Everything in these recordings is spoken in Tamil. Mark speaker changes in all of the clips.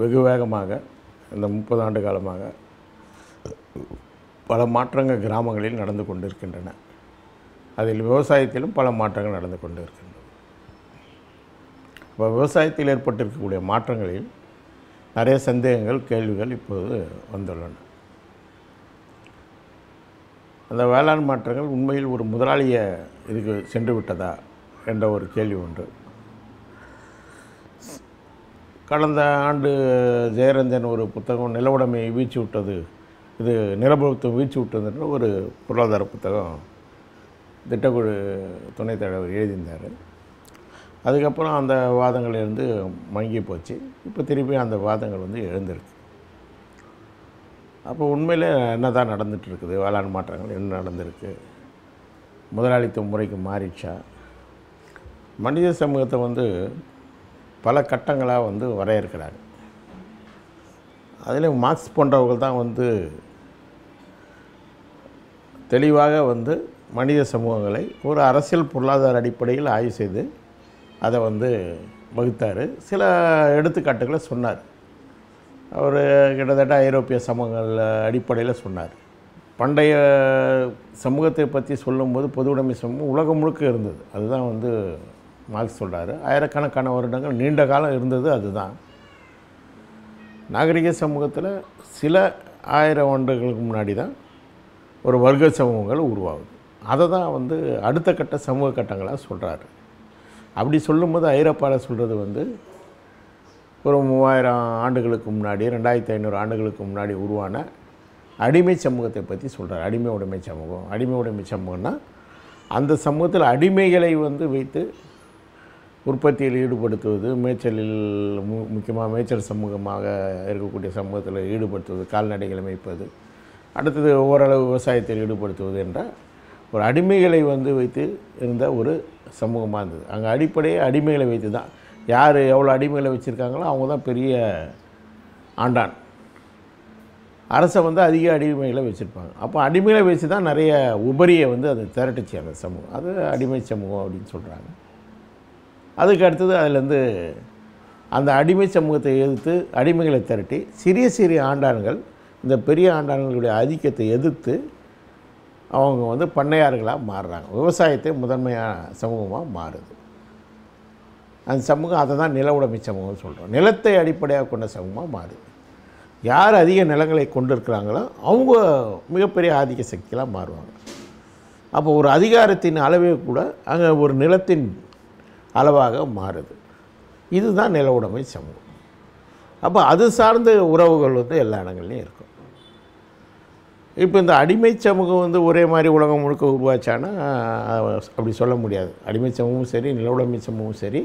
Speaker 1: வெகு வேகமாக இந்த 30 ஆண்டு காலமாக பல மாற்றங்கள் கிராமங்களில் நடந்து கொண்டிருக்கின்றன. அதில் விவசாயத்திலும் பல மாற்றங்கள் நடந்து கொண்டு இருக்கின்றன. இப்போ விவசாயத்தில் ஏற்பட்டிருக்கக்கூடிய மாற்றங்களில் நிறைய சந்தேகங்கள், கேள்விகள் இப்போது வந்துள்ளன. அந்த வேளாண் மாற்றங்கள் உண்மையில் ஒரு முதலாளியை இதுக்கு சென்று விட்டதா என்ற ஒரு கேள்வி உண்டு. கடந்த ஆண்டு ஜெயரஞ்சன் ஒரு புத்தகம் நிலவுடைமையை வீழ்ச்சி விட்டது, இது நிலப்பிரபுத்துவம் வீழ்ச்சி விட்டதுன்னு ஒரு பொருளாதார புத்தகம் திட்டக்குழு துணைத் தலைவர் எழுதியிருந்தார். அதுக்கப்புறம் அந்த வாதங்களிலிருந்து மங்கி போச்சு. இப்போ திருப்பி அந்த வாதங்கள் எழுந்திருக்கு. அப்போ உண்மையில் என்ன தான் நடந்துகிட்ருக்குது, வேளாண் மாற்றங்கள் என்ன நடந்திருக்கு, முதலாளித்துவ முறைக்கு மாறிடுச்சா? மனித சமூகத்தை பல கட்டங்களாக வரையறுக்கிறாங்க. அதில் மார்க்ஸ் போன்றவர்கள் தான் தெளிவாக மனித சமூகங்களை ஒரு அரசியல் பொருளாதார அடிப்படையில் ஆய்வு செய்து அதை வகுத்தார். சில எடுத்துக்காட்டுகளை சொன்னார். அவர் கிட்டத்தட்ட ஐரோப்பிய சமூகங்கள் அடிப்படையில் சொன்னார். பண்டைய சமூகத்தை பற்றி சொல்லும்போது பொது உடைமை சமூகம் உலகம் முழுக்க இருந்தது. அதுதான் மார்க்ஸ் சொல்கிறாரு. ஆயிரக்கணக்கான வருடங்கள் நீண்ட காலம் இருந்தது. அதுதான் நாகரிக சமூகத்தில் சில 1000 ஆண்டுகளுக்கு முன்னாடி தான் ஒரு வர்க்க சமூகங்கள் உருவாகுது. அதை தான் அடுத்த கட்ட சமூக கட்டங்களாக சொல்கிறாரு. அப்படி சொல்லும்போது ஐரோப்பாவில் சொல்கிறது ஒரு 3000 ஆண்டுகளுக்கு முன்னாடி, 2500 ஆண்டுகளுக்கு முன்னாடி உருவான அடிமை சமூகத்தை பற்றி சொல்கிறார். அடிமை உடைமை சமூகம். அடிமை உடைமை சமூகம்னா அந்த சமூகத்தில் அடிமைகளை வைத்து உற்பத்தியில் ஈடுபடுத்துவது, மேய்ச்சலில் முக்கியமாக மேய்ச்சல் சமூகமாக இருக்கக்கூடிய சமூகத்தில் ஈடுபடுத்துவது, கால்நடைகளை மேய்ப்பது, அடுத்தது ஓரளவு விவசாயத்தில் ஈடுபடுத்துவது என்ற ஒரு அடிமைகளை வைத்து இருந்த ஒரு சமூகமாக இருந்தது. அங்கே அடிப்படையே அடிமைகளை வைத்து தான், யார் எவ்வளோ அடிமைகளை வச்சுருக்காங்களோ அவங்க தான் பெரிய ஆண்டான். அரசை அதிக அடிமைகளை வச்சுருப்பாங்க. அப்போ அடிமைகளை வச்சு தான் நிறைய உபரியை அது திரட்டுச்சு அந்த சமூகம். அது அடிமை சமூகம் அப்படின்னு சொல்கிறாங்க. அதுக்கு அடுத்தது அதிலேருந்து அந்த அடிமை சமூகத்தை எதிர்த்து அடிமைகளை திரட்டி சிறிய சிறிய ஆண்டான்கள் இந்த பெரிய ஆண்டான்களுடைய ஆதிக்கத்தை எதிர்த்து அவங்க பண்ணையார்களாக மாறுறாங்க. விவசாயத்தை முதன்மையான சமூகமாக மாறுது. அந்த சமூகம் அதை தான் நில உடைமை சமூகம்னு சொல்கிறோம். நிலத்தை அடிப்படையாக கொண்ட சமூகமாக மாறுது. யார் அதிக நிலங்களை கொண்டு இருக்கிறாங்களோ அவங்க மிகப்பெரிய ஆதிக்க சக்திகளாக மாறுவாங்க. அப்போ ஒரு அதிகாரத்தின் அளவே கூட அங்கே ஒரு நிலத்தின் அளவாக மாறுது. இதுதான் நில உடைமை சமூகம். அப்போ அது சார்ந்த உறவுகள் எல்லா இடங்கள்லையும் இருக்கும். இப்போ இந்த அடிமை சமூகம் ஒரே மாதிரி உலகம் முழுக்க உருவாச்சானா அப்படி சொல்ல முடியாது. அடிமை சமூகமும் சரி, நில உடைமை சமூகமும் சரி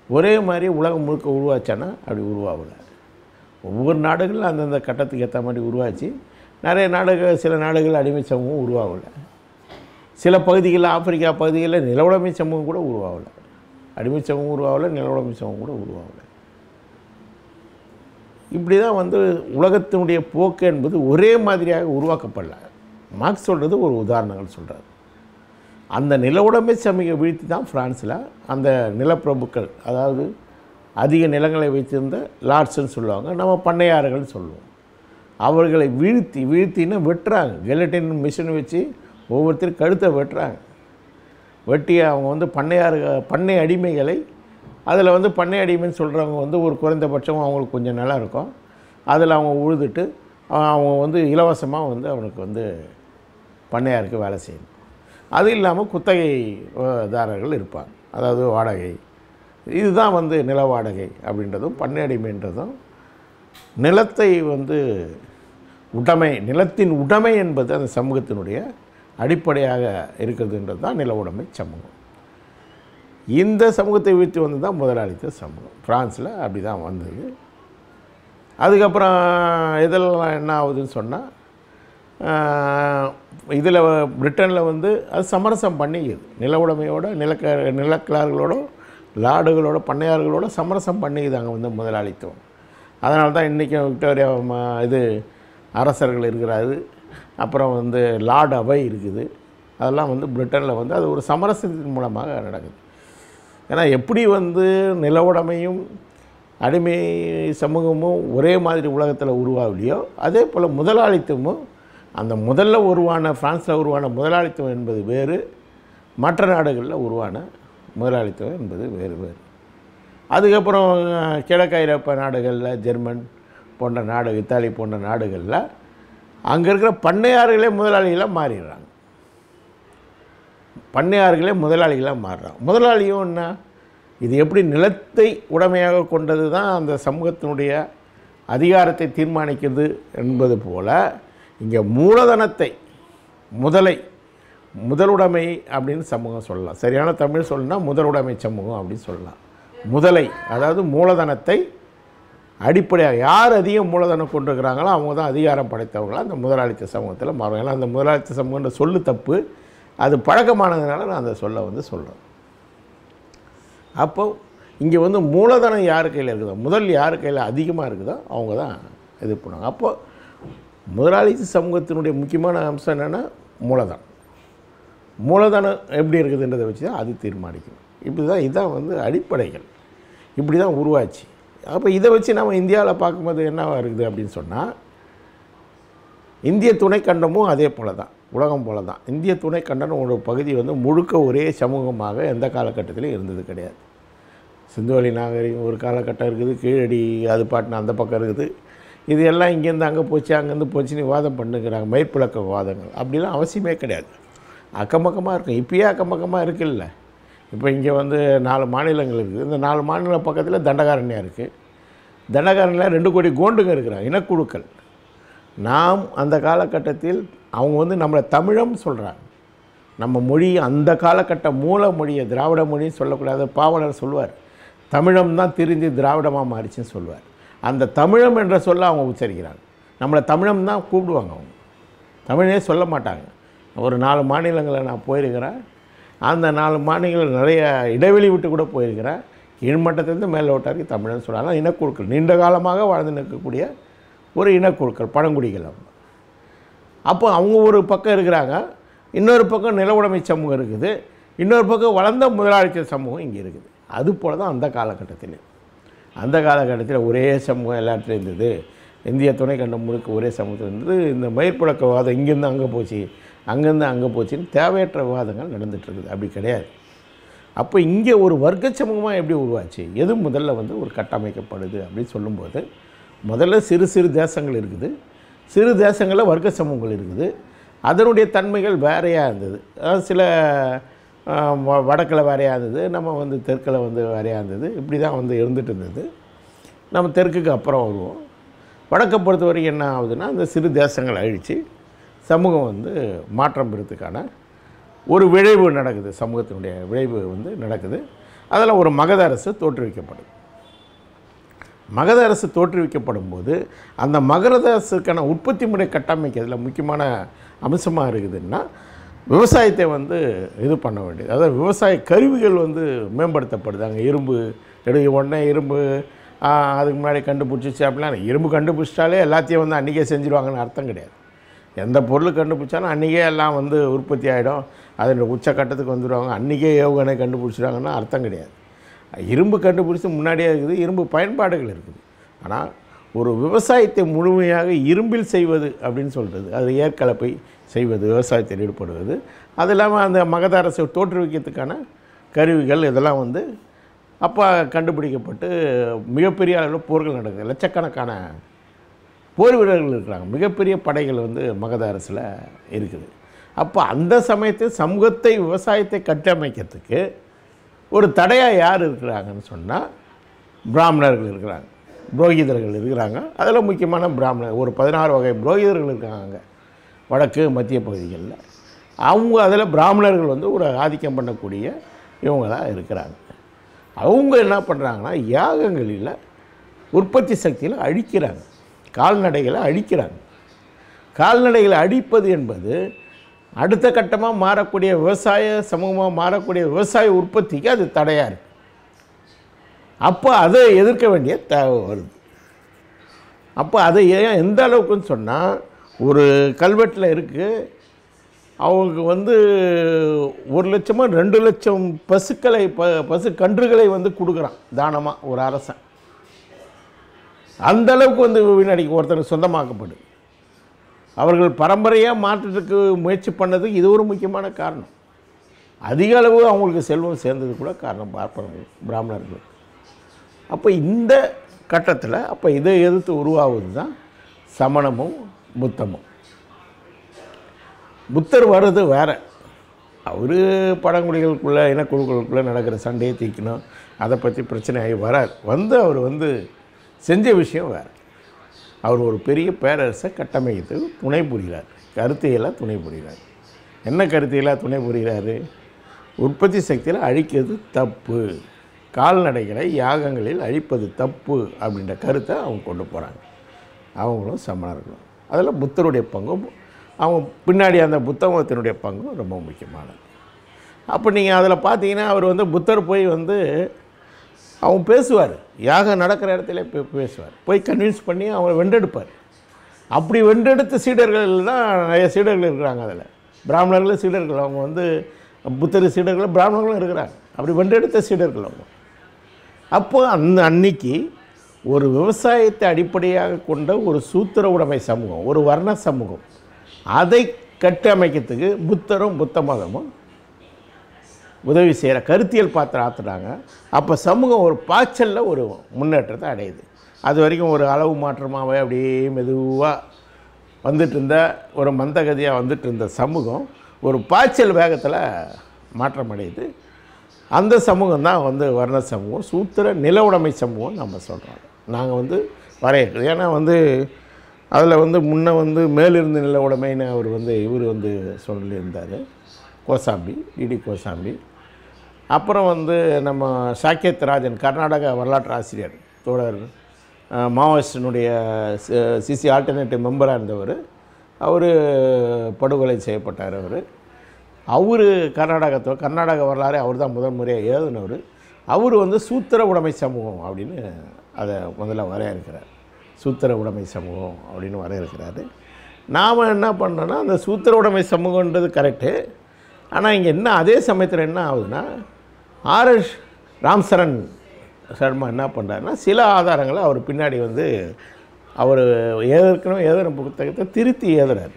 Speaker 1: ஒரே மாதிரி உலகம் முழுக்க உருவாச்சானா அப்படி உருவாகலை. ஒவ்வொரு நாடுகளும் அந்தந்த கட்டத்துக்கு ஏற்ற மாதிரி உருவாச்சு. நிறைய நாடுகள், சில நாடுகள் அடிமை சமூகம் உருவாகலை. சில பகுதிகளில், ஆப்பிரிக்கா பகுதிகளில் நில உடைமை சமூகம் கூட உருவாகலை. அடிமை சமூகம் உருவாகலை, நில உடைமை சமூகம் கூட உருவாகலை. இப்படி தான் உலகத்தினுடைய போக்கு என்பது ஒரே மாதிரியாக உருவாக்கப்படல. மார்க்ஸ் சொல்கிறது ஒரு உதாரணங்கள் சொல்கிறார். அந்த நில உடைமை சமூக வீழ்த்தி தான் ஃப்ரான்ஸில் அந்த நிலப்பிரபுக்கள், அதாவது அதிக நிலங்களை வைத்திருந்த லார்ட்ஸ்ன்னு சொல்லுவாங்க, நம்ம பண்ணையாறுகள் சொல்லுவோம். அவர்களை வீழ்த்தின்னு வெட்டுறாங்க. கெலட்டின் மிஷின் வச்சு ஒவ்வொருத்தரும் கழுத்தை வெட்டுறாங்க. வெட்டி அவங்க பண்ணை அடிமைகளை, அதில் பண்ணை அடிமைன்னு சொல்கிறவங்க ஒரு குறைந்தபட்சம் அவங்களுக்கு கொஞ்சம் நிலம் இருக்கும், அதில் அவங்க உழுதுட்டு அவங்க இலவசமாக அவனுக்கு பண்ணையாருக்கு வேலை செய்யணும். அது இல்லாமல் குத்தகைதாரர்கள் இருப்பாங்க, அதாவது வாடகை. இதுதான் நில வாடகை அப்படின்றதும் பண்ணை அடிமைன்றதும் நிலத்தை உடைமை, நிலத்தின் உடைமை என்பது அந்த சமூகத்தினுடைய அடிப்படையாக இருக்கிறதுன்றது தான் நில உடைமை சமூகம். இந்த சமூகத்தை வீழ்த்தி தான் முதலாளித்துவ சமூகம். ஃப்ரான்ஸில் அப்படி தான் வந்தது. அதுக்கப்புறம் இதெல்லாம் என்ன ஆகுதுன்னு சொன்னால், இதில் பிரிட்டனில் அது சமரசம் பண்ணிக்குது. நில உடைமையோட, நிலக்கிழார்களோட, லாடுகளோட, பண்ணையார்களோட சமரசம் பண்ணிக்குது அங்கே முதலாளித்துவம். அதனால தான் இன்றைக்கும் விக்டோரியா அரசர்கள் இருக்கிறாரு. அப்புறம் லார்ட் அவை இருக்குது. அதெல்லாம் பிரிட்டனில் அது ஒரு சமரசத்தின் மூலமாக நடக்குது. ஏன்னா எப்படி நில உடைமையும் அடிமை சமூகமும் ஒரே மாதிரி உலகத்தில் உருவாகலையோ அதே போல் முதலாளித்துவமும் அந்த முதல்ல உருவான ஃப்ரான்ஸில் உருவான முதலாளித்துவம் என்பது வேறு, மற்ற நாடுகளில் உருவான முதலாளித்துவம் என்பது வேறு வேறு. அதுக்கப்புறம் கிழக்கு ஐரோப்பா நாடுகளில் ஜெர்மன் போன்ற நாடு, இத்தாலி போன்ற நாடுகளில் அங்கே இருக்கிற பண்ணையார்களே முதலாளிகளாக மாறிடுறாங்க. பண்ணையார்களே முதலாளிகளாக மாறுறாங்க. முதலாளியும் என்ன, இது எப்படி நிலத்தை உடைமையாக கொண்டது தான் அந்த சமூகத்தினுடைய அதிகாரத்தை தீர்மானிக்கிறது என்பது போல் இங்கே மூலதனத்தை முதலுடைமை அப்படின்னு சமூகம் சொல்லலாம். சரியான தமிழ் சொல்லணும்னா முதலுடைமை சமூகம் அப்படின்னு சொல்லலாம். முதலை அதாவது மூலதனத்தை அடிப்படையாக யார் அதிகம் மூலதனம் கொண்டிருக்கிறாங்களோ அவங்க தான் அதிகாரம் படைத்தவர்களாக அந்த முதலாளித்த சமூகத்தில் மாறும். ஏன்னா அந்த முதலாளித்த சமூகன்ற சொல்லு தப்பு, அது பழக்கமானதுனால நான் அந்த சொல்ல சொல்கிறேன். அப்போ இங்கே மூலதனம் யார் கையில் இருக்குதோ, முதல் யார் கையில் அதிகமாக இருக்குதோ அவங்க தான் இது பண்ணுவாங்க. அப்போது முதலாளித்த சமூகத்தினுடைய முக்கியமான அம்சம் என்னென்னா மூலதனம் எப்படி இருக்குதுன்றதை வச்சு தான் அது தீர்மானிக்கணும். இப்படி தான் இதுதான் அடிப்படைகள், இப்படி தான் உருவாச்சு. அப்போ இதை வச்சு நம்ம இந்தியாவில் பார்க்கும்போது என்னவா இருக்குது அப்படின்னு சொன்னால், இந்திய துணைக்கண்டமும் அதே போல் தான், உலகம் போல் தான். இந்திய துணைக்கண்டம் ஒரு பகுதி முழுக்க ஒரே சமூகமாக எந்த காலகட்டத்திலையும் இருந்தது கிடையாது. சிந்துவெளி நாகரிகம் ஒரு காலகட்டம் இருக்குது, கீழடி அது பாட்டுன்னு அந்த பக்கம் இருக்குது. இது எல்லாம் இங்கேருந்து அங்கே போச்சு, அங்கேருந்து போச்சுன்னு வாதம் பண்ணுங்கிறாங்க, மயிர்பிளக்க வாதங்கள். அப்படிலாம் அவசியமே கிடையாது. அக்கம்பக்கமாக இருக்கும். இப்பயே அக்கம்பக்கமாக இருக்குல்ல. இப்போ இங்கே 4 மாநிலங்கள் இருக்குது. இந்த 4 மாநில பக்கத்தில் தண்டகாரண்யம் இருக்குது. தண்டகாரண்யில் 2 கோடி கோண்டுங்க இருக்கிறாங்க, இனக்குழுக்கள். நாம் அந்த காலகட்டத்தில் அவங்க நம்மளை தமிழம் சொல்கிறாங்க. நம்ம மொழி அந்த காலகட்ட மூல மொழியை திராவிட மொழின்னு சொல்லக்கூடாது. பாவலர் சொல்லுவார், தமிழம் தான் திரிந்து திராவிடமாக மாறிச்சுன்னு சொல்லுவார். அந்த தமிழம் என்ற சொல்ல அவங்க உச்சரிக்கிறாங்க. நம்மளை தமிழம் தான் கூப்பிடுவாங்க. அவங்க தமிழே சொல்ல மாட்டாங்க. ஒரு 4 மாநிலங்களில் நான் போயிருக்கிறேன். அந்த 4 மாநிலங்கள் நிறைய இடைவெளி விட்டு கூட போயிருக்கிறேன். கீழ்மட்டத்திலேருந்து மேல் வட்டாருக்கு தமிழ்னு சொல்கிறாங்க. இனக்குழுக்கள் நீண்ட காலமாக வாழ்ந்து நிற்கக்கூடிய ஒரு இனக்குழுக்கள், பழங்குடிகள் அவங்க. அப்போ அவங்க ஒரு பக்கம் இருக்கிறாங்க, இன்னொரு பக்கம் நில உடைமை சமூகம் இருக்குது, இன்னொரு பக்கம் வளர்ந்த முதலாளித்த சமூகம் இங்கே இருக்குது. அதுபோல் தான் அந்த காலகட்டத்தில் ஒரே சமூகம் எல்லா இடத்துலையும் இருந்தது. இந்திய துணைக்கண்டம் முழுக்க ஒரே சமூகத்தில் இருந்தது. இந்த மயிர்புழக்க விவாதம் இங்கேருந்து அங்கே போச்சு, அங்கேருந்து அங்கே போச்சுன்னு தேவையற்ற விவாதங்கள் நடந்துகிட்ருக்குது. அப்படி கிடையாது. அப்போ இங்கே ஒரு வர்க்க சமூகமாக எப்படி உருவாச்சு, எது முதல்ல ஒரு கட்டமைக்கப்படுது அப்படின்னு சொல்லும்போது, முதல்ல சிறு சிறு தேசங்கள் இருக்குது. சிறு தேசங்களில் வர்க்க சமூகங்கள் இருக்குது. அதனுடைய தன்மைகள் வேறையாக இருந்தது. அதாவது சில வடக்கில் வேறையாக இருந்தது, நம்ம தெற்கில் வேறையாக இருந்தது. இப்படி தான் இருந்துகிட்டு இருந்தது. நம்ம தெற்குக்கு அப்புறம் வருவோம். வடக்கை பொறுத்த வரைக்கும் என்ன ஆகுதுன்னா, அந்த சிறு தேசங்களை அழித்து சமூகம் மாற்றம் பெறத்துக்கான ஒரு விளைவு நடக்குது. சமூகத்தினுடைய விளைவு நடக்குது. அதில் ஒரு மகத அரசு தோற்றுவிக்கப்படுது. மகத அரசு தோற்றுவிக்கப்படும் போது அந்த மகத அரசுக்கான உற்பத்தி முறை கட்டமைக்கிறதுல முக்கியமான அம்சமாக இருக்குதுன்னா, விவசாயத்தை இது பண்ண வேண்டியது. அதாவது விவசாய கருவிகள் மேம்படுத்தப்படுது. அங்கே இரும்பு உடனே இரும்பு அதுக்கு முன்னாடி கண்டுபிடிச்சிச்சு அப்படின்னா, இரும்பு கண்டுபிடிச்சிட்டாலே எல்லாத்தையும் அன்றைக்கே செஞ்சுருவாங்கன்னு அர்த்தம் கிடையாது. எந்த பொருள் கண்டுபிடிச்சாலும் அன்றைக்கே எல்லாம் உற்பத்தி ஆகிடும், அதோட உச்சக்கட்டத்துக்கு வந்துடுவாங்க, அன்றைக்கே ஏவுகணை கண்டுபிடிச்சிடுவாங்கன்னா அர்த்தம் கிடையாது. இரும்பு கண்டுபிடிச்சி முன்னாடியே இருக்குது, இரும்பு பயன்பாடுகள் இருக்குது. ஆனால் ஒரு விவசாயத்தை முழுமையாக இரும்பில் செய்வது அப்படின்னு சொல்கிறது, அது ஏற்கலப்பை செய்வது, விவசாயத்தில் ஈடுபடுவது, அது இல்லாமல் அந்த மகத அரசை தோற்றுவிக்கிறதுக்கான கருவிகள் இதெல்லாம் அப்போ கண்டுபிடிக்கப்பட்டு மிகப்பெரிய அளவில் போர்கள் நடக்குது. லட்சக்கணக்கான போர் வீரர்கள் இருக்கிறாங்க. மிகப்பெரிய படைகள் மகத அரசில் இருக்குது. அப்போ அந்த சமயத்தில் சமூகத்தை விவசாயத்தை கட்டமைக்கிறதுக்கு ஒரு தடையாக யார் இருக்கிறாங்கன்னு சொன்னால், பிராமணர்கள் இருக்கிறாங்க, புரோகிதர்கள் இருக்கிறாங்க. அதில் முக்கியமான பிராமணர் ஒரு 16 வகை புரோகிதர்கள் இருக்காங்க வடக்கு மத்திய பகுதிகளில். அவங்க அதில் பிராமணர்கள் ஒரு ஆதிக்கம் பண்ணக்கூடிய இவங்க தான் இருக்கிறாங்க. அவங்க என்ன பண்ணுறாங்கன்னா, யாகங்களில் உற்பத்தி சக்தியில் அழிக்கிறாங்க, கால்நடைகளை அழிக்கிறாங்க. கால்நடைகளை அழிப்பது என்பது அடுத்த கட்டமாக மாறக்கூடிய விவசாய சமூகமாக மாறக்கூடிய விவசாய உற்பத்திக்கு அது தடையாக இருக்குது. அப்போ அதை எதிர்க்க வேண்டிய தேவை வருது. அப்போ அதை எந்த அளவுக்குன்னு சொன்னால், ஒரு கல்வெட்டில் இருக்குது, அவங்களுக்கு 1 லட்சமோ 2 லட்சம் பசுக்களை பசு கன்றுகளை கொடுக்குறான் தானமாக ஒரு அரசன். அந்தளவுக்கு வந்து வீணடிக்கு ஒருத்தருக்கு சொந்தமாக்கப்படுது. அவர்கள் பரம்பரையாக மாற்றத்துக்கு முயற்சி பண்ணது இது ஒரு முக்கியமான காரணம். அதிக அளவு அவங்களுக்கு செல்வம் சேர்ந்தது கூட காரணம் பார்ப்பவர்கள் பிராமணர்கள். அப்போ இந்த கட்டத்தில் அப்போ இதை எதிர்த்து உருவாவது தான் சமணமும் புத்தமும். புத்தர் வர்றது வேறு. அவர் பழங்குடிகளுக்குள்ளே இனக்குழுக்களுக்குள்ளே நடக்கிற சண்டையை தீக்கணும், அதை பற்றி பிரச்சனை ஆகி வரார். அவர் செஞ்ச விஷயம் வேறு. அவர் ஒரு பெரிய பேரரசை கட்டமைக்கிறதுக்கு துணை புரிகிறார், கருத்தியலாக துணை புரிகிறார். என்ன கருத்தியலாக துணை புரிகிறாரு? உற்பத்தி சக்தியில் அழிக்கிறது தப்பு, கால்நடைகளை யாகங்களில் அழிப்பது தப்பு அப்படின்ற கருத்தை அவங்க கொண்டு போகிறாங்க. அவங்களும் சமணர்களும். அதில் புத்தருடைய பங்கும் அவங்க பின்னாடி அந்த புத்த மதத்தினுடைய பங்கும் ரொம்ப முக்கியமானது. அப்போ நீங்கள் அதில் பார்த்தீங்கன்னா அவர் புத்தர் போய் அவங்க பேசுவார், யாகம் நடக்கிற இடத்துல பேசுவார், போய் கன்வின்ஸ் பண்ணி அவங்களை வென்றெடுப்பார். அப்படி வென்றெடுத்த சீடர்கள் தான் நிறைய சீடர்கள் இருக்கிறாங்க. அதில் பிராமணர்களும் சீடர்கள், அவங்க புத்தர் சீடர்கள் பிராமணர்களும் இருக்கிறாங்க. அப்படி வென்றெடுத்த சீடர்கள் அவங்க. அப்போது அன்னைக்கு ஒரு விவசாயத்தை அடிப்படையாக கொண்ட ஒரு சூத்திர உடைமை சமூகம், ஒரு வர்ண சமூகம், அதை கட்டமைக்கிறதுக்கு புத்தரும் புத்த மதமும் உதவி செய்கிற கருத்தியல் பாத்திரம் ஆற்றுறாங்க. அப்போ சமூகம் ஒரு பாய்ச்சலில் ஒரு முன்னேற்றத்தை அடையுது. அது வரைக்கும் ஒரு அளவு மாற்றமாகவே அப்படியே மெதுவாக வந்துட்டு இருந்த ஒரு மந்தகதியாக வந்துட்டு இருந்த சமூகம் ஒரு பாய்ச்சல் வேகத்தில் மாற்றம் அடையுது. அந்த சமூகம் தான் வர்ண சமூகம், சூத்திர நில உடைமை சமூகம் நம்ம சொல்கிறோம். நாங்கள் வரையறுக்கிறது. ஏன்னா அதில் முன்னே மேலிருந்து நில உடைமைன்னு அவர் இவர் சொல்லியிருந்தார், கோசாம்பி, டிடி கோசாம்பி. அப்புறம் நம்ம சாக்கியத் ராஜன், கர்நாடக வரலாற்று ஆசிரியர் தோழர், மாவோயிஸ்டினுடைய சிசி ஆல்டர்னேட்டிவ் மெம்பராக இருந்தவர். அவர் படுகொலை செய்யப்பட்டார். அவர் கர்நாடக வரலாறு அவர் தான் முதல் முறையாக எழுதினவர். அவர் சூத்திர உடைமை சமூகம் அப்படின்னு அதை முதல்ல வரையறுக்கிறார். சூத்திர உடைமை சமூகம் அப்படின்னு வரையறுக்கிறாரு. நாம் என்ன பண்ணோன்னா அந்த சூத்திர உடைமை சமூகன்றது கரெக்டு. ஆனால் இங்கே என்ன அதே சமயத்தில் என்ன ஆகுதுன்னா, ஆர்எஸ் ராம்சரண் சர்மா என்ன பண்ணுறாருன்னா, சில ஆதாரங்களை அவர் பின்னாடி அவர் ஏற்கனவே எழுதுகிற புத்தகத்தை திருத்தி எழுதுறாரு.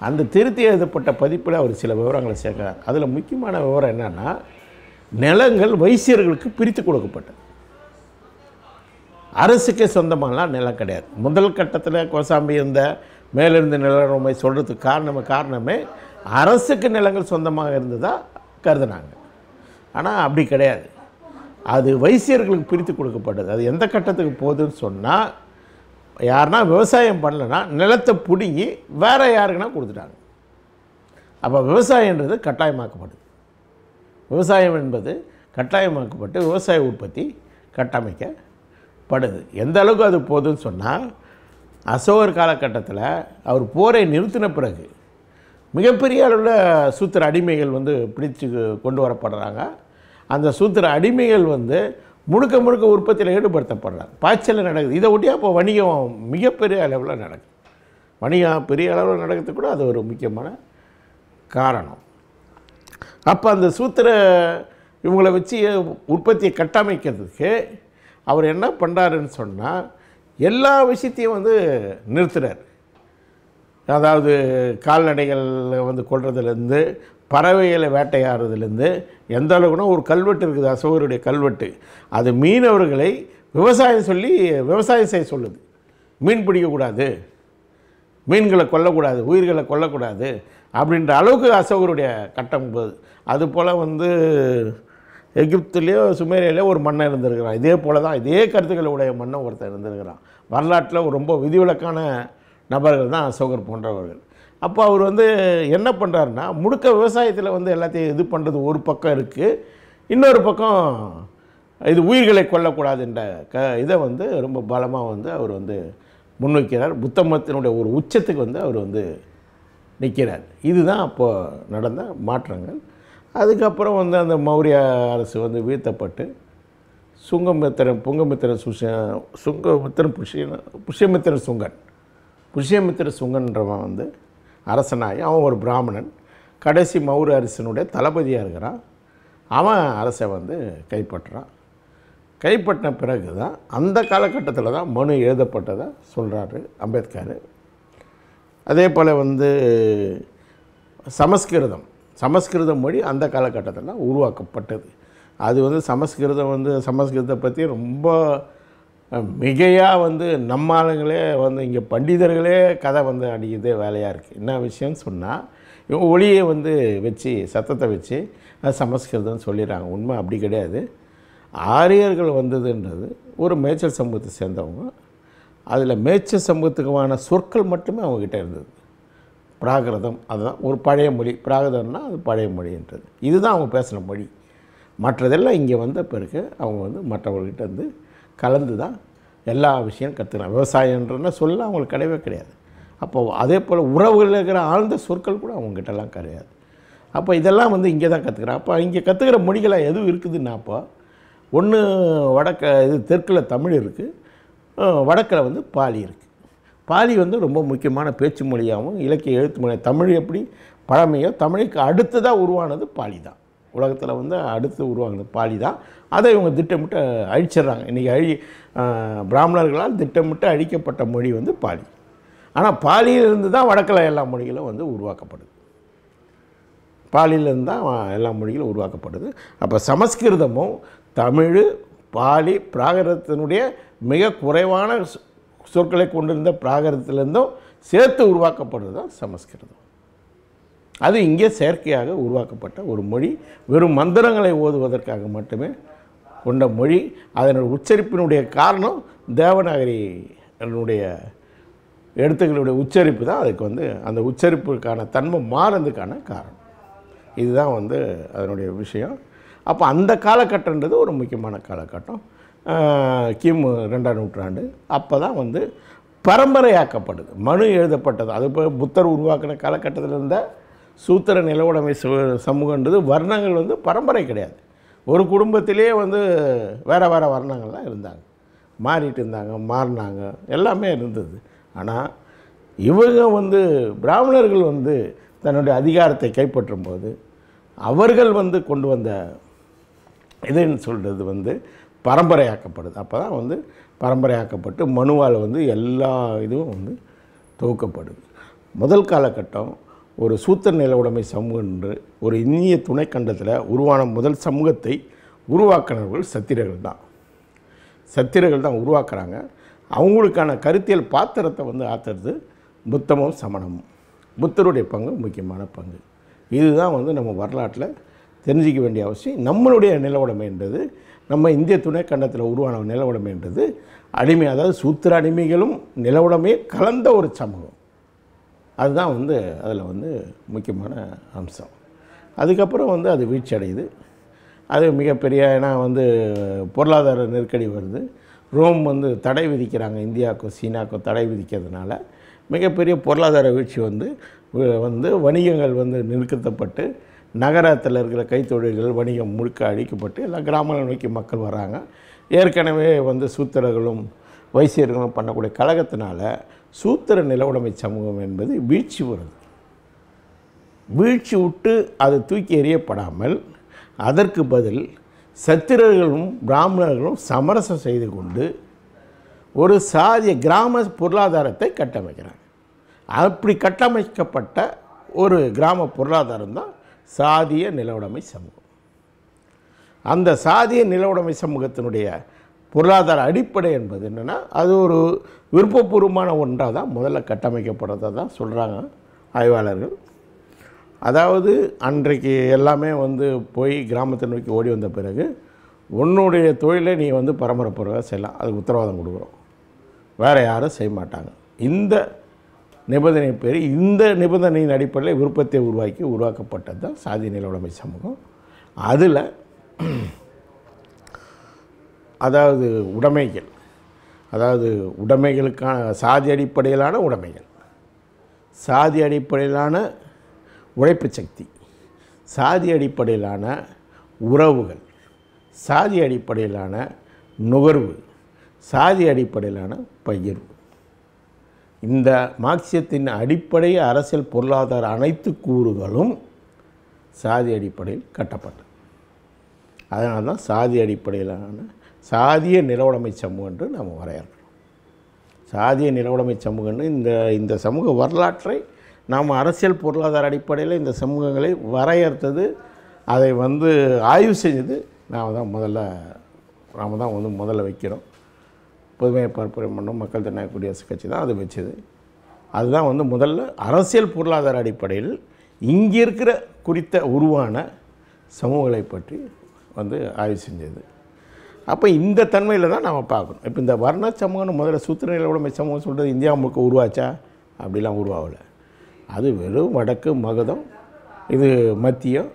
Speaker 1: அந்த திருத்தி எழுதப்பட்ட பதிப்பில் அவர் சில விவரங்களை சேர்க்கிறார். அதில் முக்கியமான விவரம் என்னென்னா, நிலங்கள் வைசியர்களுக்கு பிரித்து கொடுக்கப்பட்டது, அரசுக்கே சொந்தமானலாம் நிலம் கிடையாது. முதல் கட்டத்தில் கோசாம்பி இருந்த மேலிருந்து நிலவுமை சொல்கிறதுக்கு காரணமே அரசுக்கு நிலங்கள் சொந்தமாக இருந்ததாக கருதுனாங்க. ஆனால் அப்படி கிடையாது, அது வைசியர்களுக்கு பிரித்து கொடுக்கப்பட்டது. அது எந்த கட்டத்துக்கு போகுதுன்னு சொன்னால், யாருன்னா விவசாயம் பண்ணலைன்னா நிலத்தை பிடுங்கி வேறு யாருக்குன்னா கொடுத்துட்டாங்க. அப்போ விவசாயன்றது கட்டாயமாக்கப்படுது. விவசாயம் என்பது கட்டாயமாக்கப்பட்டு விவசாய உற்பத்தி கட்டமைக்கப்படுது. எந்த அளவுக்கு அது போகுதுன்னு சொன்னால், அசோகர் காலகட்டத்தில் அவர் போரை நிறுத்தின பிறகு மிகப்பெரிய அளவில் சூத்திர அடிமைகள் பிடிச்சு கொண்டு வரப்படுறாங்க. அந்த சூத்திர அடிமைகள் முழுக்க முழுக்க உற்பத்தியில் ஈடுபடுத்தப்படுறாங்க. பாய்ச்சல் நடக்குது. இதை ஒட்டி அப்போ வணிகம் மிகப்பெரிய அளவில் நடக்குது. வணிகம் பெரிய அளவில் நடக்கிறதுக்கு கூட அது ஒரு முக்கியமான காரணம். அப்போ அந்த சூத்திர இவங்களை வச்சு உற்பத்தியை கட்டமைக்கிறதுக்கு அவர் என்ன பண்ணுறாருன்னு சொன்னால், எல்லா விஷயத்தையும் நிறுத்துகிறார். அதாவது கால்நடைகள் கொள்றதுலேருந்து, பறவைகளை வேட்டையாடுறதுலேருந்து, எந்த அளவுக்குனா ஒரு கல்வெட்டு இருக்குது, அசோகருடைய கல்வெட்டு. அது மீனவர்களை விவசாயம் செய்ய சொல்லுது. மீன் பிடிக்கக்கூடாது, மீன்களை கொல்லக்கூடாது, உயிர்களை கொல்லக்கூடாது அப்படின்ற அளவுக்கு அசோகருடைய கட்டம் போகுது. அதுபோல் எகிப்துலேயோ சுமேரியாலேயோ ஒரு மன்னன் இருந்திருக்கிறான். இதே போல் தான் இதே கருத்துக்களை உடைய மன்னன் ஒருத்தர் இருந்திருக்கிறான். வரலாற்றில் ரொம்ப விதிவிலக்கான நபர்கள் தான் அசோகர் போன்றவர்கள். அப்போ அவர் என்ன பண்ணுறாருன்னா, முழுக்க விவசாயத்தில் எல்லாத்தையும் இது பண்ணுறது ஒரு பக்கம் இருக்குது, இன்னொரு பக்கம் இது உயிர்களை கொல்லக்கூடாதுன்ற இதை ரொம்ப பலமாக அவர் முன்வைக்கிறார். புத்த மதத்தினுடைய ஒரு உச்சத்துக்கு அவர் நிற்கிறார். இதுதான் அப்போது நடந்த மாற்றங்கள். அதுக்கப்புறம் அந்த மௌரிய அரசு வீழ்த்தப்பட்டு புஷ்யமித்திர சுங்கன்றவன் அரசனாகி அவன் ஒரு பிராமணன், கடைசி மௌரிய அரசனுடைய தளபதியாக இருக்கிறான். அவன் அரசை கைப்பற்றுறான். கைப்பற்றின பிறகு தான் அந்த காலகட்டத்தில் தான் மனு எழுதப்பட்டதை சொல்கிறாரு அம்பேத்கர். அதே போல் வந்து சமஸ்கிருத மொழி அந்த காலகட்டத்தில் தான் உருவாக்கப்பட்டது. அது வந்து சமஸ்கிருதத்தை பற்றி ரொம்ப மிகையாக வந்து நம்ம ஆளுங்களே வந்து இங்கே பண்டிதர்களே கதை வந்து அடிக்கிறதே வேலையாக இருக்குது. என்ன விஷயம்னு சொன்னால், இவங்க ஒளியை வந்து வச்சு சத்தத்தை வச்சு அது சமஸ்கிருதம்னு சொல்லிடுறாங்க. உண்மை அப்படி கிடையாது. ஆரியர்கள் வந்ததுன்றது ஒரு மேய்ச்சல் சமூகத்தை சேர்ந்தவங்க. அதில் மேய்ச்சல் சமூகத்துக்குமான சொற்கள் மட்டுமே அவங்கக்கிட்ட இருந்தது. பிராகிருதம் அதுதான் ஒரு பழைய மொழி. பிராகிருதம்னா அது பழைய மொழின்றது. இதுதான் அவங்க பேசுகிற மொழி. மற்றதெல்லாம் இங்கே வந்த பிறகு அவங்க வந்து மற்றவர்கள்கிட்ட வந்து கலந்து தான் எல்லா விஷயம் கற்றுக்கலாம். விவசாயன்றன்னா சொல்ல அவங்களுக்கு கிடையவே கிடையாது. அப்போது அதே போல் உறவுகளில் இருக்கிற ஆழ்ந்த சொற்கள் கூட அவங்ககிட்டலாம் கிடையாது. அப்போ இதெல்லாம் வந்து இங்கே தான் கற்றுக்குறேன். அப்போ இங்கே கற்றுக்கிற மொழிகளாக எதுவும் இருக்குதுன்னா, அப்போ ஒன்று தெற்கில் தமிழ் இருக்குது, வடக்கில் வந்து பாலி இருக்குது. பாலி வந்து ரொம்ப முக்கியமான பேச்சு மொழியாகவும் இலக்கிய எழுத்து மொழியாக, தமிழ் எப்படி பழமையோ தமிழுக்கு அடுத்ததாக உருவானது பாலி தான். உலகத்தில் வந்து அடுத்து உருவானது பாலி தான். அதை இவங்க திட்டமிட்டு அழிச்சிட்றாங்க. இன்றைக்கி பிராமணர்களால் திட்டமிட்டு அழிக்கப்பட்ட மொழி வந்து பாலி. ஆனால் பாலியிலிருந்து தான் வடக்கில் எல்லா மொழிகளும் வந்து உருவாக்கப்படுது. பாலியிலிருந்து தான் எல்லா மொழிகளும் உருவாக்கப்படுது. அப்போ சமஸ்கிருதமும் தமிழ், பாலி, பிராகிருதத்தினுடைய மிக குறைவான சொற்களை கொண்டிருந்த பிராகிருதத்திலிருந்தும் சேர்த்து உருவாக்கப்படுறது தான் சமஸ்கிருதம். அது இங்கே செயற்கையாக உருவாக்கப்பட்ட ஒரு மொழி. வெறும் மந்திரங்களை ஓதுவதற்காக மட்டுமே கொண்ட மொழி. அதனுடைய உச்சரிப்பினுடைய காரணம் தேவநாகரியினுடைய எழுத்துக்களுடைய உச்சரிப்பு தான் அதுக்கு வந்து அந்த உச்சரிப்புக்கான தன்மை மாறதுக்கான காரணம். இதுதான் வந்து அதனுடைய விஷயம். அப்போ அந்த காலகட்டன்றது ஒரு முக்கியமான காலகட்டம். கிமு 2ஆம் நூற்றாண்டு. அப்போ தான் வந்து பரம்பரையாக்கப்படுது. மனு எழுதப்பட்டது. அது இப்போ புத்தர் உருவாக்கின காலகட்டத்தில் இருந்த சூத்திர நிலவுடைமை சமூகன்றது வர்ணங்கள் வந்து பரம்பரை கிடையாது. ஒரு குடும்பத்திலே வந்து வேறு வேறு வர்ணங்கள்லாம் இருந்தாங்க, மாறிட்டு இருந்தாங்க, மாறினாங்க, எல்லாமே இருந்தது. ஆனால் இவங்க வந்து பிராமணர்கள் வந்து தன்னுடைய அதிகாரத்தை கைப்பற்றும் போது அவர்கள் வந்து கொண்டு வந்த இதுன்னு சொல்கிறது வந்து பரம்பரையாக்கப்படுது. அப்போ தான் வந்து பரம்பரையாக்கப்பட்டு மனுவால் வந்து எல்லா இதுவும் வந்து தொகுக்கப்படுது. முதல் காலகட்டம் ஒரு சூத்திர நில உடைமை சமூகம் என்று ஒரு இந்திய துணைக்கண்டத்தில் உருவான முதல் சமூகத்தை உருவாக்கினவர்கள் சத்திரர்கள் தான் உருவாக்குறாங்க. அவங்களுக்கான கருத்தியல் பாத்திரத்தை வந்து ஆத்துறது புத்தமும் சமணமும். புத்தருடைய பங்கு முக்கியமான பங்கு. இதுதான் வந்து நம்ம வரலாற்றில் தெரிஞ்சிக்க வேண்டிய அவசியம். நம்மளுடைய நில உடைமைன்றது, நம்ம இந்திய துணைக்கண்டத்தில் உருவான நில உடைமைன்றது அடிமை, அதாவது சூத்திர அடிமைகளும் நில உடைமையும் கலந்த ஒரு சமூகம். அதுதான் வந்து அதில் வந்து முக்கியமான அம்சம். அதுக்கப்புறம் வந்து அது வீழ்ச்சி அடையுது. அது மிகப்பெரிய, ஏன்னா வந்து பொருளாதார நெருக்கடி வருது. ரோம் வந்து தடை விதிக்கிறாங்க, இந்தியாவுக்கும் சீனாவுக்கும் தடை விதிக்கிறதுனால மிகப்பெரிய பொருளாதார வீழ்ச்சி வந்து வணிகங்கள் வந்து நிறுத்தப்பட்டு நகரத்தில் இருக்கிற கைத்தொழில்கள் வணிகம் முழுக்க அழிக்கப்பட்டு எல்லாம் கிராமங்களை நோக்கி மக்கள் வராங்க. ஏற்கனவே வந்து சூத்திரர்களும் வைசியர்களும் பண்ணக்கூடிய கழகத்தினால சூத்திர நில உடைமை சமூகம் என்பது வீழ்ச்சி வருது. வீழ்ச்சி விட்டு அது தூக்கி எறியப்படாமல் அதற்கு பதில் சத்திரர்களும் பிராமணர்களும் சமரசம் செய்து கொண்டு ஒரு சாதிய கிராம பொருளாதாரத்தை கட்டமைக்கிறாங்க. அப்படி கட்டமைக்கப்பட்ட ஒரு கிராம பொருளாதாரம் தான் சாதிய நில உடைமை சமூகம். அந்த சாதிய நில உடைமை சமூகத்தினுடைய பொருளாதார அடிப்படை என்பது என்னென்னா, அது ஒரு விருப்பபூர்வமான ஒன்றாக தான் முதல்ல கட்டமைக்கப்படுறதை தான் சொல்கிறாங்க ஆய்வாளர்கள். அதாவது அன்றைக்கு எல்லாமே வந்து போய் கிராமத்தை நோக்கி ஓடி வந்த பிறகு உன்னுடைய தொழிலை நீ வந்து பரம்பரை செய்யலாம், அதுக்கு உத்தரவாதம் கொடுக்குறோம், வேறு யாரும் செய்ய மாட்டாங்க. இந்த நிபந்தனை பேர், இந்த நிபந்தனையின் அடிப்படையில் விருப்பத்தை உருவாக்கப்பட்டது தான் சாதி நில உடைமை சமூகம். அதில் அதாவது உடைமைகளுக்கான சாதி அடிப்படையிலான உடைமைகள், சாதி அடிப்படையிலான உழைப்பு சக்தி, சாதி அடிப்படையிலான உறவுகள், சாதி அடிப்படையிலான நுகர்வு, சாதி அடிப்படையிலான பகிர்வு. இந்த மார்க்சியத்தின் அடிப்படை அரசியல் பொருளாதார அனைத்து கூறுகளும் சாதி அடிப்படையில் கட்டப்பட்டது. அதனால தான் சாதி அடிப்படையிலான சாதிய நிலவுடைமை சமூகம் என்று நாம் வரையறுக்கிறோம். சாதிய நிலவுடைமை சமூகம்னு இந்த சமூக வரலாற்றை நாம் அரசியல் பொருளாதார அடிப்படையில் இந்த சமூகங்களை வரையறுத்தது, அதை வந்து ஆய்வு செஞ்சது நாம் தான் முதல்ல வைக்கிறோம். புதுமையை பரப்புரை மன்றம் மக்கள் ஜனநாயக குடியரசு கட்சி தான் அது வச்சது. அதுதான் வந்து முதல்ல அரசியல் பொருளாதார அடிப்படையில் இங்கே இருக்கிற குறித்த உருவான சமூகங்களை பற்றி வந்து ஆய்வு செஞ்சது. அப்போ இந்த தன்மையில் தான் நாம் பார்க்கணும். இப்போ இந்த வர்ண சமூகம்னு முதல்ல சூத்திர நிலவுடைமை சமூகம் சொல்கிறது இந்தியா முழுக்க உருவாச்சா? அப்படிலாம் உருவாகலை. அது வெறும் வடக்கு மகதம், இது மத்தியம்,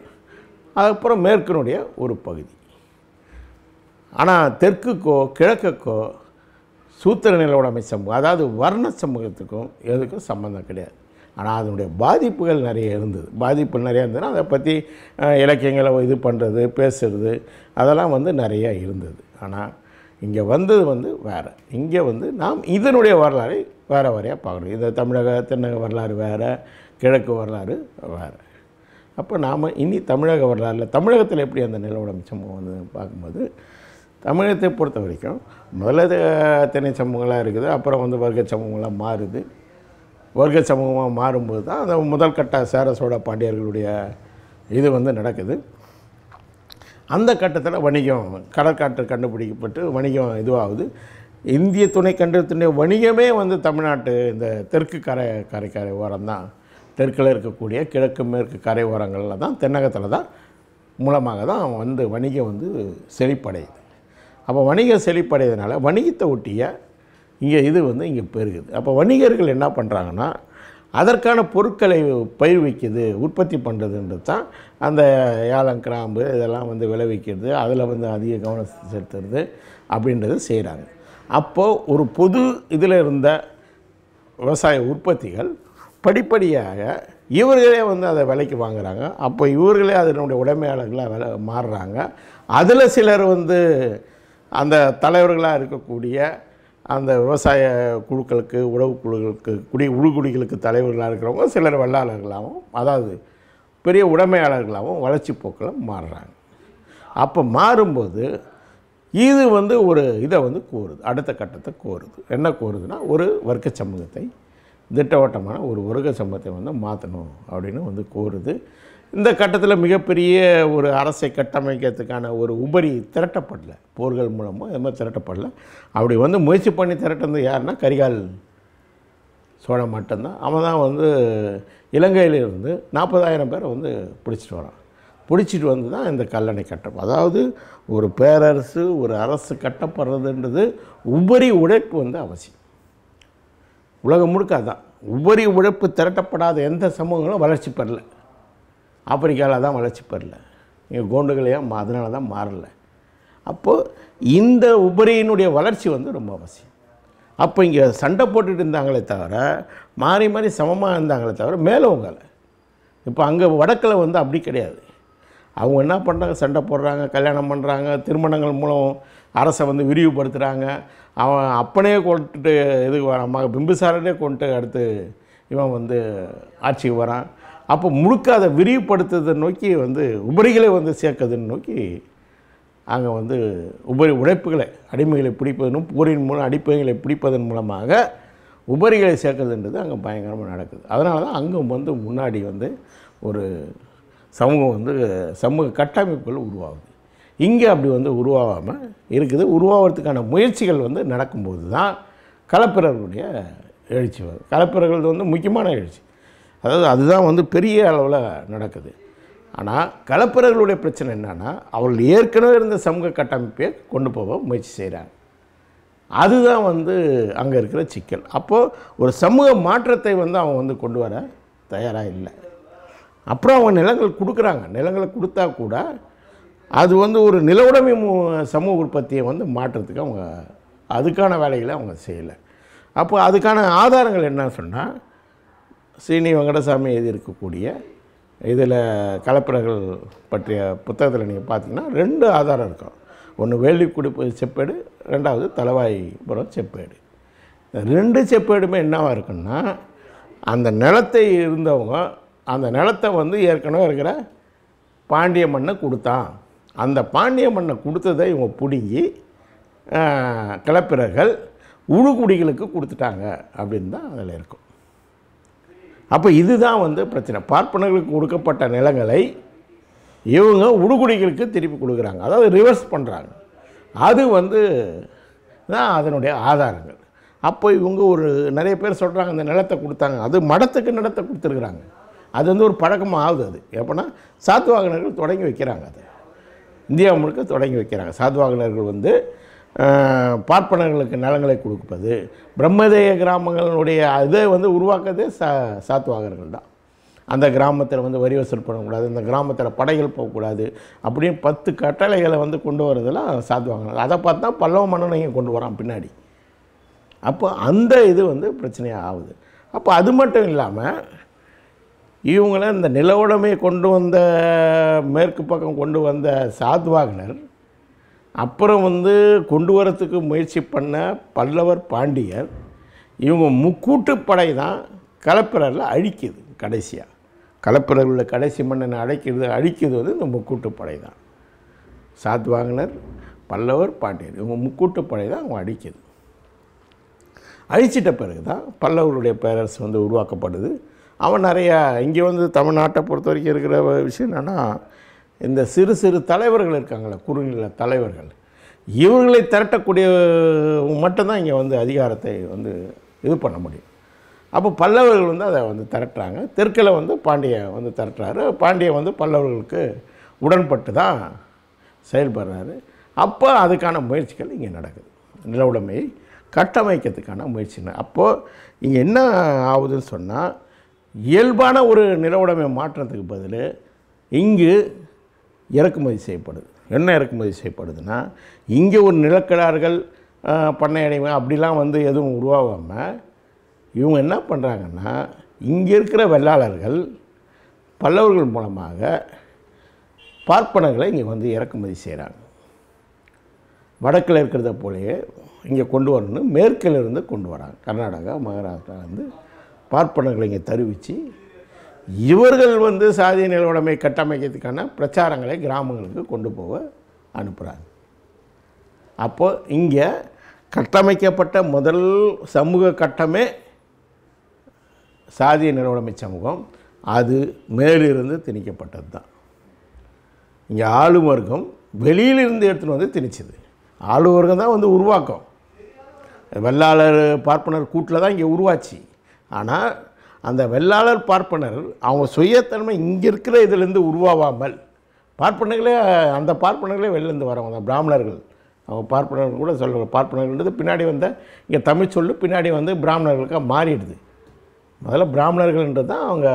Speaker 1: அதுக்கப்புறம் மேற்கினுடைய ஒரு பகுதி. ஆனால் தெற்குக்கோ கிழக்குக்கோ சூத்திர நிலவுடைமை சமூகம், அதாவது வர்ண சமூகத்துக்கும் எதுக்கும் சம்மந்தம் கிடையாது. ஆனால் அதனுடைய பாதிப்புகள் நிறைய இருந்தது. பாதிப்புகள் நிறையா இருந்ததுன்னா அதை பற்றி இலக்கியங்களை இது பண்ணுறது, பேசுகிறது, அதெல்லாம் வந்து நிறையா இருந்தது. ஆனால் இங்கே வந்தது வந்து வேறு. இங்கே வந்து நாம் இதனுடைய வரலாறை வேறு வேறையாக பார்க்கணும். இந்த தென்னக வரலாறு வேறு, கிழக்கு வரலாறு வேறு. அப்போ நாம் இனி தமிழக வரலாறில் தமிழகத்தில் எப்படி அந்த நிலவுடைமை சமூகம் வந்து பார்க்கும்போது, தமிழகத்தை பொறுத்த வரைக்கும் முதல்ல திணை சமூகங்களாக இருக்குது, அப்புறம் வந்து வர்க்க சமூகங்களாக மாறுது. வர்க்க சமூகமாக மாறும்போது தான் அந்த முதல் கட்ட சேர சோழ பாண்டியர்களுடைய இது வந்து நடக்குது. அந்த கட்டத்தில் வணிகம் கடற்காற்று கண்டுபிடிக்கப்பட்டு வணிகம் இதுவாகுது. இந்திய துணைக்கண்டத்தினுடைய வணிகமே வந்து தமிழ்நாட்டு இந்த தெற்கு கரை ஓரம் தான், தெற்கில் இருக்கக்கூடிய கிழக்கு மேற்கு கரை ஓரங்களில் தான், தென்னகத்தில் தான் மூலமாக தான் வந்து வணிகம் வந்து செழிப்படையுது. அப்போ வணிகம் செழிப்படையதுனால வணிகத்தை ஒட்டிய இங்கே இது வந்து இங்கே பெருகுது. அப்போ வணிகர்கள் என்ன பண்ணுறாங்கன்னா, அதற்கான பொருட்களை பயிர்விக்குது, உற்பத்தி பண்ணுறதுன்றது தான் அந்த ஏலம் கிராம்பு இதெல்லாம் வந்து விளைவிக்கிறது, அதில் வந்து அதிக கவனம் செலுத்துறது அப்படின்றது செய்கிறாங்க. அப்போது ஒரு பொது இதில் இருந்த விவசாய உற்பத்திகள் படிப்படியாக இவர்களே வந்து அதை விலைக்கு வாங்குகிறாங்க. அப்போ இவர்களே அதனுடைய உடைமையாளர்களாக மாறுறாங்க. அதில் சிலர் வந்து அந்த தலைவர்களாக இருக்கக்கூடிய அந்த விவசாய குழுக்களுக்கு, உழவு குழுக்களுக்கு, உழுகுடிகளுக்கு தலைவர்களாக இருக்கிறவங்க சிலர் வெள்ளாளர்களாகவும், அதாவது பெரிய உடைமையாளர்களாகவும் வளர்ச்சி போக்கில் மாறுறாங்க. அப்போ மாறும்போது இது வந்து ஒரு இதை வந்து கோருது, அடுத்த கட்டத்தை கோருது. என்ன கோருதுன்னா, ஒரு வர்க்க சமூகத்தை, திட்டவட்டமான ஒரு வர்க்க சமூகத்தை வந்து மாற்றணும் அப்படின்னு வந்து கோருது. இந்த கட்டத்தில் மிகப்பெரிய ஒரு அரசை கட்டமைக்கிறதுக்கான ஒரு உபரி திரட்டப்படலை, போர்கள் மூலமாக இது மாதிரி திரட்டப்படலை. அப்படி வந்து முயற்சி பண்ணி திரட்டுறது யாருன்னா கரிகால் சோழன் மட்டும்தான். அவன் தான் வந்து இலங்கையிலிருந்து 40,000 பேரை வந்து பிடிச்சிட்டு வரான். பிடிச்சிட்டு வந்து தான் இந்த கல்லணை கட்டப்படும். அதாவது ஒரு பேரரசு, ஒரு அரசு கட்டப்படுறதுன்றது உபரி உழைப்பு வந்து அவசியம். உலகம் முழுக்க அதுதான். உபரி உழைப்பு திரட்டப்படாத எந்த சமூகங்களும் வளர்ச்சி பெறல. ஆப்பிரிக்காவில் தான் வளர்ச்சி பெறல, இங்கே கோண்டுகளையாக அதனால தான் மாறலை. அப்போது இந்த உபரியினுடைய வளர்ச்சி வந்து ரொம்ப அவசியம். அப்போ இங்கே சண்டை போட்டுட்டு இருந்தாங்களே தவிர, மாறி மாறி சமமாக இருந்தாங்களே தவிர மேலவங்களை. இப்போ அங்கே வடக்கில் வந்து அப்படி கிடையாது. அவங்க என்ன பண்ணுறாங்க, சண்டை போடுறாங்க, கல்யாணம் பண்ணுறாங்க, திருமணங்கள் மூலம் அரசை வந்து விரிவுபடுத்துகிறாங்க. அவன் அப்பனே கொண்டுட்டு இதுக்கு வரான், பிம்பிசாரனே கொண்டு அடுத்து இவன் வந்து ஆட்சிக்கு வரான். அப்போ முழுக்க அதை விரிவுபடுத்துறதை நோக்கி வந்து உபரிகளை வந்து சேர்க்கறதுன்னு நோக்கி அங்கே வந்து உபரி உழைப்புகளை, அடிமைகளை பிடிப்பதனும் போரின் மூலம் அடிப்படைகளை பிடிப்பதன் மூலமாக உபரிகளை சேர்க்கறதுன்றது அங்கே பயங்கரமாக நடக்குது. அதனால தான் அங்கே வந்து முன்னாடி வந்து ஒரு சமூகம் வந்து சமூக கட்டமைப்புகள் உருவாகுது. இங்கே அப்படி வந்து உருவாகாமல் இருக்குது. உருவாகிறதுக்கான முயற்சிகள் வந்து நடக்கும்போது தான் களப்பிரர்களுடைய எழுச்சி வருது. களப்பிரர்கள் வந்து முக்கியமான எழுச்சி, அதாவது அதுதான் வந்து பெரிய அளவில் நடக்குது. ஆனால் களப்பிரர்களுடைய பிரச்சனை என்னென்னா, அவர்கள் ஏற்கனவே இருந்த சமூக கட்டமைப்பை கொண்டு போக முயற்சி செய்கிறாங்க. அதுதான் வந்து அங்கே இருக்கிற சிக்கல். அப்போது ஒரு சமூக மாற்றத்தை வந்து அவங்க வந்து கொண்டு வர தயாராக இல்லை. அப்புறம் அவங்க நிலங்கள் கொடுக்குறாங்க. நிலங்களை கொடுத்தா கூட அது வந்து ஒரு நிலவுடைமை சமூக உற்பத்தியை வந்து மாற்றுறதுக்கு அவங்க அதுக்கான வேலைகளை அவங்க செய்யலை. அப்போ அதுக்கான ஆதாரங்கள் என்னன்னு சொன்னால், சீனி வெங்கடசாமி எழுதியிருக்கக்கூடிய இதில் களப்பிரர்கள் பற்றிய புத்தகத்தில் நீங்கள் பார்த்தீங்கன்னா 2 ஆதாரம் இருக்கும். ஒன்று வேள்விக்குடி செப்பேடு, 2வது தலவாய்புரம் செப்பேடு. இந்த 2 செப்பேடுமே என்னவாக இருக்குன்னா, அந்த நிலத்தை இருந்தவங்க அந்த நிலத்தை வந்து ஏற்கனவே இருக்கிற பாண்டிய மண்ணை கொடுத்தான். அந்த பாண்டிய மண்ணை கொடுத்ததை இவங்க பிடுங்கி களப்பிரர்கள் உழுகுடிகளுக்கு கொடுத்துட்டாங்க அப்படின்னு தான் அதில் இருக்கும். அப்போ இதுதான் வந்து பிரச்சனை. பார்ப்பனர்களுக்கு கொடுக்கப்பட்ட நிலங்களை இவங்க உடுகுடிகளுக்கு திருப்பி கொடுக்குறாங்க, அதாவது ரிவர்ஸ் பண்ணுறாங்க. அது வந்து தான் அதனுடைய ஆதாரங்கள். அப்போ இவங்க ஒரு நிறைய பேர் சொல்கிறாங்க இந்த நிலத்தை கொடுத்தாங்க, அது மடத்துக்கு நிலத்தை கொடுத்துருக்குறாங்க. அது வந்து ஒரு பழக்கமாக ஆகுது. அது எப்போனா சாத்துவாகனர்கள் தொடங்கி வைக்கிறாங்க, அது இந்தியா முழுக்க தொடங்கி வைக்கிறாங்க. சாத்துவாகனர்கள் வந்து பார்ப்பனர்களுக்கு நிலங்களை கொடுப்பது, பிரம்மதேய கிராமங்களுடைய இதை வந்து உருவாக்குறதே சாத்துவாகனர்கள் தான். அந்த கிராமத்தில் வந்து வரி வசூல் பண்ணக்கூடாது, இந்த கிராமத்தில் படைகள் போகக்கூடாது அப்படின்னு 10 கட்டளைகளை வந்து கொண்டு வரதெல்லாம் சாத்துவாகனர்கள். அதை பார்த்து தான் பல்லவ மன்னனையும் கொண்டு வரான் பின்னாடி. அப்போ அந்த இது வந்து பிரச்சனையாக ஆகுது. அப்போ அது மட்டும் இல்லாமல் இவங்கள இந்த நில உடைமையை கொண்டு வந்த மேற்கு பக்கம் கொண்டு வந்த சாத்வாகனர் அப்புறம் வந்து கொண்டு வரத்துக்கு முயற்சி பண்ண பல்லவர் பாண்டியர் இவங்க முக்கூட்டுப்படை தான் களப்பிரரில் அழிக்குது. கடைசியாக களப்பிரர்களில் கடைசி மன்னனை அழிக்கிறது வந்து இந்த முக்கூட்டுப்படை தான். சாத்வாகனர், பல்லவர், பாண்டியர் இவங்க முக்கூட்டுப்படை தான் அவங்க அழிக்குது. அழிச்சிட்ட பிறகு தான் பல்லவருடைய பேரரசு வந்து உருவாக்கப்படுது. அவன் நிறையா இங்கே வந்து தமிழ்நாட்டை பொறுத்த வரைக்கும் இருக்கிற விஷயம் என்னென்னா, இந்த சிறு சிறு தலைவர்கள் இருக்காங்களே, குறுநில தலைவர்கள், இவர்களை திரட்டக்கூடிய மட்டும்தான் இங்கே வந்து அதிகாரத்தை வந்து இது பண்ண முடியும். அப்போ பல்லவர்கள் வந்து அதை வந்து திரட்டுறாங்க. தெற்கில் வந்து பாண்டிய வந்து திரட்டுறாரு. பாண்டிய வந்து பல்லவர்களுக்கு உடன்பட்டு தான் செயல்படுறாரு. அப்போ அதுக்கான முயற்சிகள் இங்கே நடக்குது. நில உடைமையை கட்டமைக்கிறதுக்கான முயற்சி. அப்போது இங்கே என்ன ஆகுதுன்னு சொன்னால், இயல்பான ஒரு நில உடைமை மாற்றத்துக்கு பதில் இங்கு இறக்குமதி செய்யப்படுது. என்ன இறக்குமதி செய்யப்படுதுன்னா, இங்கே ஒரு நிலக்கிழார்கள் பண்ணை அடைமை அப்படிலாம் வந்து எதுவும் உருவாகாமல் இவங்க என்ன பண்ணுறாங்கன்னா, இங்கே இருக்கிற வெள்ளாளர்கள் பல்லவர்கள் மூலமாக பார்ப்பனர்களை இங்கே வந்து இறக்குமதி செய்கிறாங்க. வடக்கில் இருக்கிறத போலேயே இங்கே கொண்டு வரணும், மேற்கில் இருந்து கொண்டு வராங்க. கர்நாடகா, மகாராஷ்டிராவிலேருந்து பார்ப்பனர்களை இங்கே தருவித்து இவர்கள் வந்து சாதிய நில உடைமை கட்டமைக்கிறதுக்கான பிரச்சாரங்களை கிராமங்களுக்கு கொண்டு போக அனுப்புகிறாங்க. அப்போது இங்கே கட்டமைக்கப்பட்ட முதல் சமூக கட்டமே சாதிய நில உடைமை சமூகம். அது மேலிருந்து திணிக்கப்பட்டது தான். இங்கே ஆளும் வர்க்கம் வெளியிலிருந்து எடுத்துகிட்டு வந்து திணிச்சது. ஆளும் வர்க்கம் தான் வந்து உருவாக்கம். வெள்ளாளர் பார்ப்பனர் கூட்டில் தான் இங்கே உருவாச்சு. ஆனால் அந்த வெள்ளாளர் பார்ப்பனர் அவங்க சுயத்தன்மை இங்கே இருக்கிற இதிலேருந்து உருவாகாமல் பார்ப்பனர்களே, அந்த பார்ப்பனர்களே வெளிலேருந்து வரவங்க தான் பிராமணர்கள். அவங்க பார்ப்பனர்கள் கூட சொல்லுவாங்க. பார்ப்பனர்கள்ன்றது பின்னாடி வந்த இங்கே தமிழ் சொல்லு பின்னாடி வந்து பிராமணர்களுக்காக மாறிடுது. முதல்ல பிராமணர்கள்ன்றது தான் அவங்க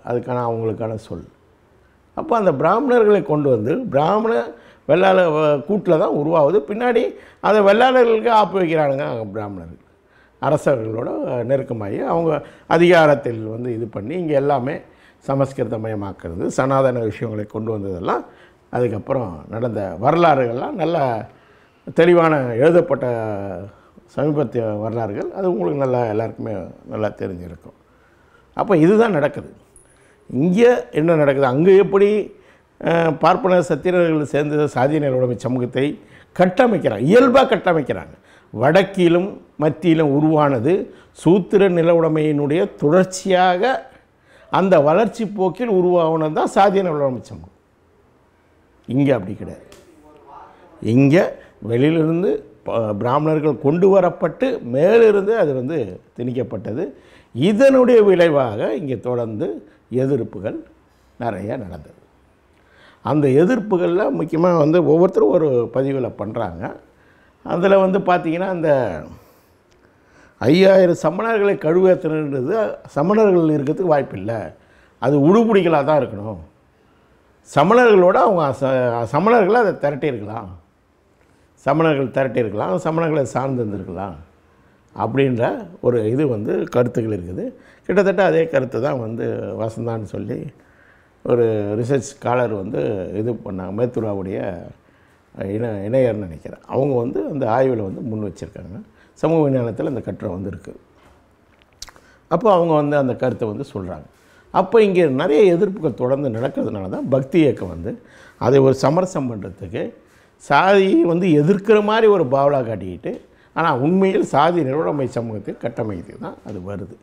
Speaker 1: அதுக்கான அவங்களுக்கான சொல். அப்போ அந்த பிராமணர்களை கொண்டு வந்து பிராமண வெள்ளாள கூட்டில் தான் உருவாகுது. பின்னாடி அதை வெள்ளாளர்களுக்கு ஆப்பு வைக்கிறானுங்க பிராமணர்கள். அரசர்களோட நெருக்கமாகி அவங்க அதிகாரத்தில் வந்து இது பண்ணி இங்கே எல்லாமே சமஸ்கிருதமயமாக்குறது, சனாதன விஷயங்களை கொண்டு வந்ததெல்லாம் அதுக்கப்புறம் நடந்த வரலாறுகள்லாம் நல்ல தெளிவான எழுதப்பட்ட சமீபத்திய வரலாறுகள். அது உங்களுக்கு நல்லா எல்லாருக்குமே நல்லா தெரிஞ்சிருக்கும். அப்போ இதுதான் நடக்குது. இங்கே என்ன நடக்குது, அங்கே எப்படி பார்ப்பனர் சத்திரர்கள் சேர்ந்து சாதிய நில உடைமை சமூகத்தை கட்டமைக்கிறாங்க, இயல்பாக கட்டமைக்கிறாங்க. வடக்கிலும் மத்தியிலும் உருவானது சூத்திர நில உடைமையினுடைய தொடர்ச்சியாக அந்த வளர்ச்சி போக்கில் உருவானது தான் சாதிய நில உடைமை சமூகம். இங்கே அப்படி கிடையாது. இங்கே வெளியிலிருந்து பிராமணர்கள் கொண்டு வரப்பட்டு மேலிருந்து அது வந்து திணிக்கப்பட்டது. இதனுடைய விளைவாக இங்கே தொடர்ந்து எதிர்ப்புகள் நிறைய நடந்தது. அந்த எதிர்ப்புகளில் முக்கியமாக வந்து ஒவ்வொருத்தரும் ஒரு பதிவில் பண்ணுறாங்க. அதில் வந்து பார்த்திங்கன்னா அந்த 5000 சமணர்களை கழுவேற்றுன்றது சமணர்கள் இருக்கிறதுக்கு வாய்ப்பில்லை, அது உடுபுடிகளாக தான் இருக்கணும். சமணர்களோடு அவங்க சமணர்களை அதை திரட்டியிருக்கலாம், சமணர்கள் திரட்டியிருக்கலாம், சமணர்களை சார்ந்து இருந்திருக்கலாம் அப்படின்ற ஒரு இது வந்து கருத்துக்கள் இருக்குது. கிட்டத்தட்ட அதே கருத்து தான் வந்து வசந்தான்னு சொல்லி ஒரு ரிசர்ச் ஸ்காலர் வந்து இது பண்ணாங்க, மேத்துராவுடைய இணையர்னு நினைக்கிறேன். அவங்க வந்து அந்த ஆய்வில் வந்து முன் வச்சுருக்காங்க. சமூக விஞ்ஞானத்தில் அந்த கட்டுரை வந்து இருக்குது. அப்போ அவங்க வந்து அந்த கருத்தை வந்து சொல்கிறாங்க. அப்போ இங்கே நிறைய எதிர்ப்புகள் தொடர்ந்து நடக்கிறதுனால தான் பக்தி இயக்கம் வந்து அதை ஒரு சமரசம் பண்ணுறதுக்கு சாதி வந்து எதிர்க்கிற மாதிரி ஒரு பாவலா காட்டிக்கிட்டு, ஆனால் உண்மையில் சாதி நிலவுடைமை சமூகத்தை கட்டமைத்து தான் அது வருது.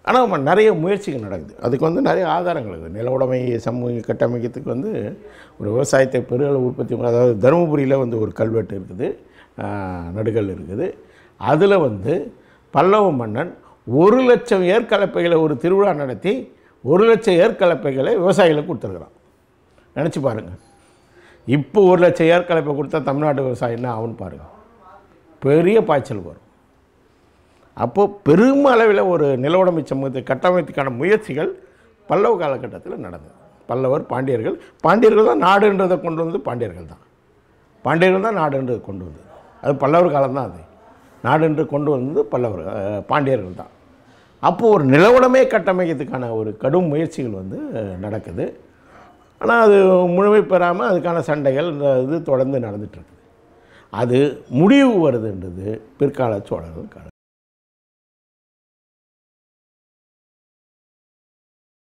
Speaker 1: ஆனால் நிறைய முயற்சிகள் நடக்குது. அதுக்கு வந்து நிறைய ஆதாரங்கள் இருக்குது. நிலவுடைமை சமூக கட்டமைக்கிறதுக்கு வந்து ஒரு விவசாயத்தை பெருகளவு உற்பத்தி, அதாவது தருமபுரியில் வந்து ஒரு கல்வெட்டு இருக்குது, நடுகல் இருக்குது. அதில் வந்து பல்லவ மன்னன் 1,00,000 ஏற்கலப்பைகளை ஒரு திருவிழா நடத்தி 1,00,000 ஏற்கலப்பைகளை விவசாயிகளுக்கு கொடுத்துருக்குறான். நினச்சி பாருங்கள். இப்போ 1,00,000 ஏற்கலப்பை கொடுத்தா தமிழ்நாட்டு விவசாயம் என்ன ஆகுன்னு பாருங்கள். பெரிய பாய்ச்சல் வரும். அப்போது பெரும் அளவில் ஒரு நிலவுடைமை சமூகத்தை கட்டமைத்துக்கான முயற்சிகள் பல்லவ காலகட்டத்தில் நடந்தது. பல்லவர், பாண்டியர்கள் தான் நாடுன்றதை கொண்டு வந்து பாண்டியர்கள் தான் நாடுன்றதை கொண்டு வந்தது. அது பல்லவர் காலம்தான். அது நாடுன்று கொண்டு வந்தது பாண்டியர்கள் தான். அப்போது ஒரு நிலவுடைமை கட்டமைக்கிறதுக்கான ஒரு கடும் முயற்சிகள் வந்து நடக்குது. ஆனால் அது முழுமை பெறாமல் அதுக்கான சண்டைகள் இது தொடர்ந்து நடந்துகிட்ருக்குது. அது முடிவு வருதுன்றது பிற்கால சோழர்கள் காலம்.